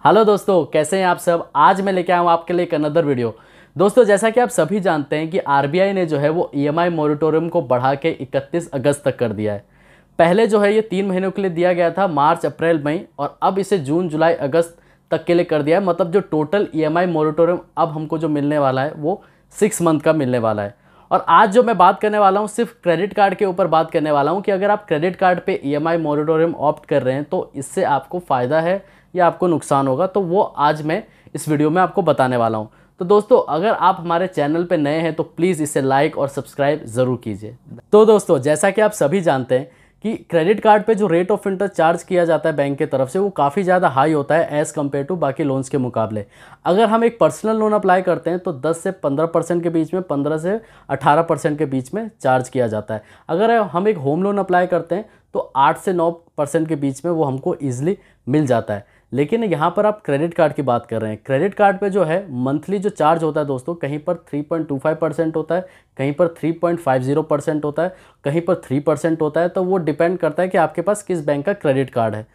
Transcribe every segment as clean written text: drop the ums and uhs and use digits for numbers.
Hello दोस्तों, कैसे हैं आप सब। आज मैं लेके आया हूँ आपके लिए एक अनदर वीडियो। दोस्तों, जैसा कि आप सभी जानते हैं कि आरबीआई ने जो है वो ईएमआई मोरेटोरियम को बढ़ा के 31 अगस्त तक कर दिया है। पहले जो है ये 3 महीनों के लिए दिया गया था, मार्च अप्रैल मई, और अब इसे जून जुलाई अगस्त तक के लिए कर दिया है। मतलब जो टोटल ईएमआई मोरेटोरियम अब हमको जो मिलने वाला है वो 6 मंथ का मिलने वाला है। और आज जो मैं बात करने वाला हूँ सिर्फ क्रेडिट कार्ड के ऊपर बात करने वाला हूँ कि अगर आप क्रेडिट कार्ड पे ईएमआई मोरेटोरियम ऑप्ट कर रहे हैं तो इससे आपको फ़ायदा है या आपको नुकसान होगा, तो वो आज मैं इस वीडियो में आपको बताने वाला हूँ। तो दोस्तों, अगर आप हमारे चैनल पे नए हैं तो प्लीज़ इसे लाइक और सब्सक्राइब ज़रूर कीजिए। तो दोस्तों, जैसा कि आप सभी जानते हैं कि क्रेडिट कार्ड पे जो रेट ऑफ इंटरेस्ट चार्ज किया जाता है बैंक के तरफ से वो काफ़ी ज़्यादा हाई होता है एज़ कम्पेयर टू बाकी लोन्स के मुकाबले। अगर हम एक पर्सनल लोन अप्लाई करते हैं तो 10 से 15% के बीच में, 15 से 18% के बीच में चार्ज किया जाता है। अगर हम एक होम लोन अप्लाई करते हैं तो 8 से 9% के बीच में वो हमको ईजिली मिल जाता है। लेकिन यहाँ पर आप क्रेडिट कार्ड की बात कर रहे हैं। क्रेडिट कार्ड पे जो है मंथली जो चार्ज होता है दोस्तों, कहीं पर 3.25% होता है, कहीं पर 3.50% होता है, कहीं पर 3% होता है। तो वो डिपेंड करता है कि आपके पास किस बैंक का क्रेडिट कार्ड है।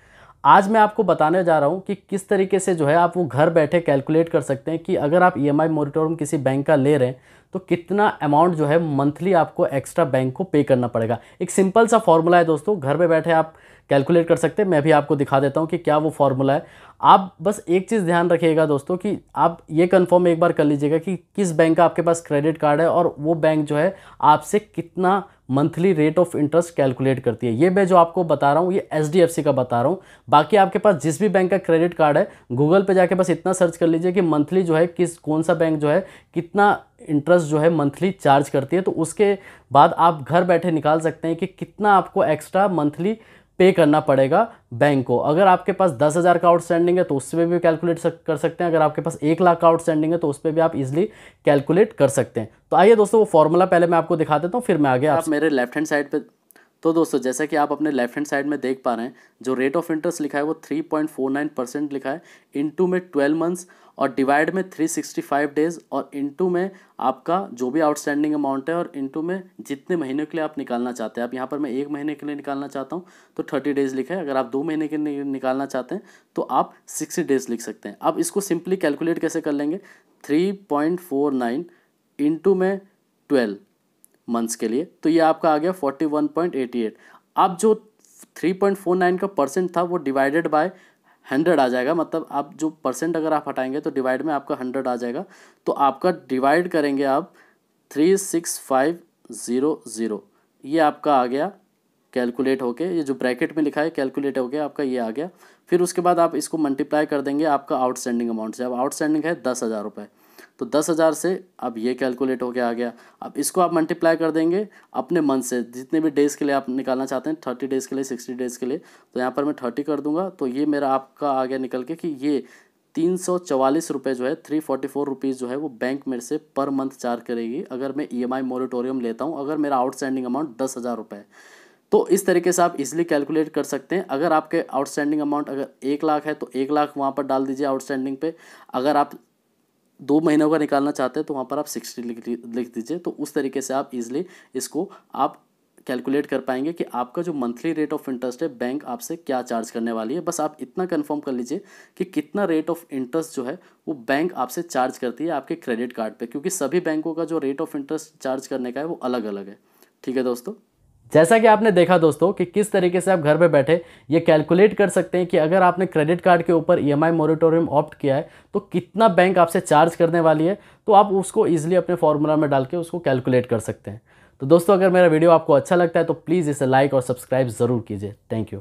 आज मैं आपको बताने जा रहा हूँ कि किस तरीके से जो है आप वो घर बैठे कैलकुलेट कर सकते हैं कि अगर आप ईएमआई मोरेटोरियम किसी बैंक का ले रहे हैं तो कितना अमाउंट जो है मंथली आपको एक्स्ट्रा बैंक को पे करना पड़ेगा। एक सिंपल सा फॉर्मूला है दोस्तों, घर पे बैठे आप कैलकुलेट कर सकते हैं। मैं भी आपको दिखा देता हूँ कि क्या वो फॉर्मूला है। आप बस एक चीज़ ध्यान रखिएगा दोस्तों कि आप ये कंफर्म एक बार कर लीजिएगा कि किस बैंक का आपके पास क्रेडिट कार्ड है और वो बैंक जो है आपसे कितना monthly rate of interest calculate करती है। ये मैं जो आपको बता रहा हूँ ये एचडीएफसी का बता रहा हूँ। बाकी आपके पास जिस भी बैंक का क्रेडिट कार्ड है, गूगल पे जाके बस इतना सर्च कर लीजिए कि मंथली जो है कौन सा बैंक जो है कितना इंटरेस्ट जो है मंथली चार्ज करती है। तो उसके बाद आप घर बैठे निकाल सकते हैं कि कितना आपको एक्स्ट्रा मंथली पे करना पड़ेगा बैंक को। अगर आपके पास 10,000 का आउटस्टैंडिंग है तो उससे भी कैलकुलेट कर सकते हैं। अगर आपके पास 1 लाख का आउटस्टैंडिंग है तो उस पर भी आप इजीली कैलकुलेट कर सकते हैं। तो आइए दोस्तों, वो फॉर्मूला पहले मैं आपको दिखा देता हूँ, फिर मैं आगे आप मेरे लेफ्ट हैंड साइड पे। तो दोस्तों, जैसा कि आप अपने लेफ्ट हैंड साइड में देख पा रहे हैं, जो रेट ऑफ इंटरेस्ट लिखा है वो 3.49% लिखा है। इनटू में 12 मंथ्स और डिवाइड में 365 डेज़ और इनटू में आपका जो भी आउटस्टैंडिंग अमाउंट है और इनटू में जितने महीने के लिए आप निकालना चाहते हैं। आप यहाँ पर मैं 1 महीने के लिए निकालना चाहता हूँ तो 30 डेज़ लिखा है। अगर आप 2 महीने के लिए निकालना चाहते हैं तो आप 60 डेज़ लिख सकते हैं। अब इसको सिंपली कैलकुलेट कैसे कर लेंगे, 3.49 इंटू में 12 मंथ्स के लिए, तो ये आपका आ गया 41.88। अब जो 3.49 का परसेंट था वो डिवाइडेड बाय 100 आ जाएगा। मतलब आप जो परसेंट अगर आप हटाएंगे तो डिवाइड में आपका 100 आ जाएगा। तो आपका डिवाइड करेंगे आप 36500, ये आपका आ गया कैलकुलेट होके। ये जो ब्रैकेट में लिखा है कैलकुलेट हो गया आपका, ये आ गया। फिर उसके बाद आप इसको मल्टीप्लाई कर देंगे आपका आउटस्टैंडिंग अमाउंट से। अब आउटस्टैंडिंग है 10,000 रुपये, तो 10,000 से अब ये कैलकुलेट होके आ गया। अब इसको आप मल्टीप्लाई कर देंगे अपने मंथ से, जितने भी डेज़ के लिए आप निकालना चाहते हैं, 30 डेज़ के लिए, 60 डेज़ के लिए। तो यहाँ पर मैं 30 कर दूंगा तो ये मेरा आपका आ गया निकल के कि ये 344 रुपये जो है, 344 रुपीज़ जो है वो बैंक मेरे से पर मंथ चार्ज करेगी अगर मैं ईएमआई मोरेटोरियम लेता हूँ, अगर मेरा आउटस्टैंडिंग अमाउंट 10,000 रुपये है। तो इस तरीके से आप इजीली कैलकुलेट कर सकते हैं। अगर आपके आउटस्टैंडिंग अमाउंट अगर 1 लाख है तो 1 लाख वहाँ पर डाल दीजिए आउटस्टैंडिंग पे। अगर आप 2 महीनों का निकालना चाहते हैं तो वहाँ पर आप 60 लिख दीजिए। तो उस तरीके से आप इजीली इसको आप कैलकुलेट कर पाएंगे कि आपका जो मंथली रेट ऑफ इंटरेस्ट है बैंक आपसे क्या चार्ज करने वाली है। बस आप इतना कंफर्म कर लीजिए कि कितना रेट ऑफ इंटरेस्ट जो है वो बैंक आपसे चार्ज करती है आपके क्रेडिट कार्ड पे, क्योंकि सभी बैंकों का जो रेट ऑफ इंटरेस्ट चार्ज करने का है वो अलग अलग है। ठीक है दोस्तों, जैसा कि आपने देखा दोस्तों कि किस तरीके से आप घर पे बैठे ये कैलकुलेट कर सकते हैं कि अगर आपने क्रेडिट कार्ड के ऊपर ईएमआई मोरेटोरियम ऑप्ट किया है तो कितना बैंक आपसे चार्ज करने वाली है। तो आप उसको इजीली अपने फॉर्मूला में डाल के उसको कैलकुलेट कर सकते हैं। तो दोस्तों, अगर मेरा वीडियो आपको अच्छा लगता है तो प्लीज़ इसे लाइक और सब्सक्राइब ज़रूर कीजिए। Thank you.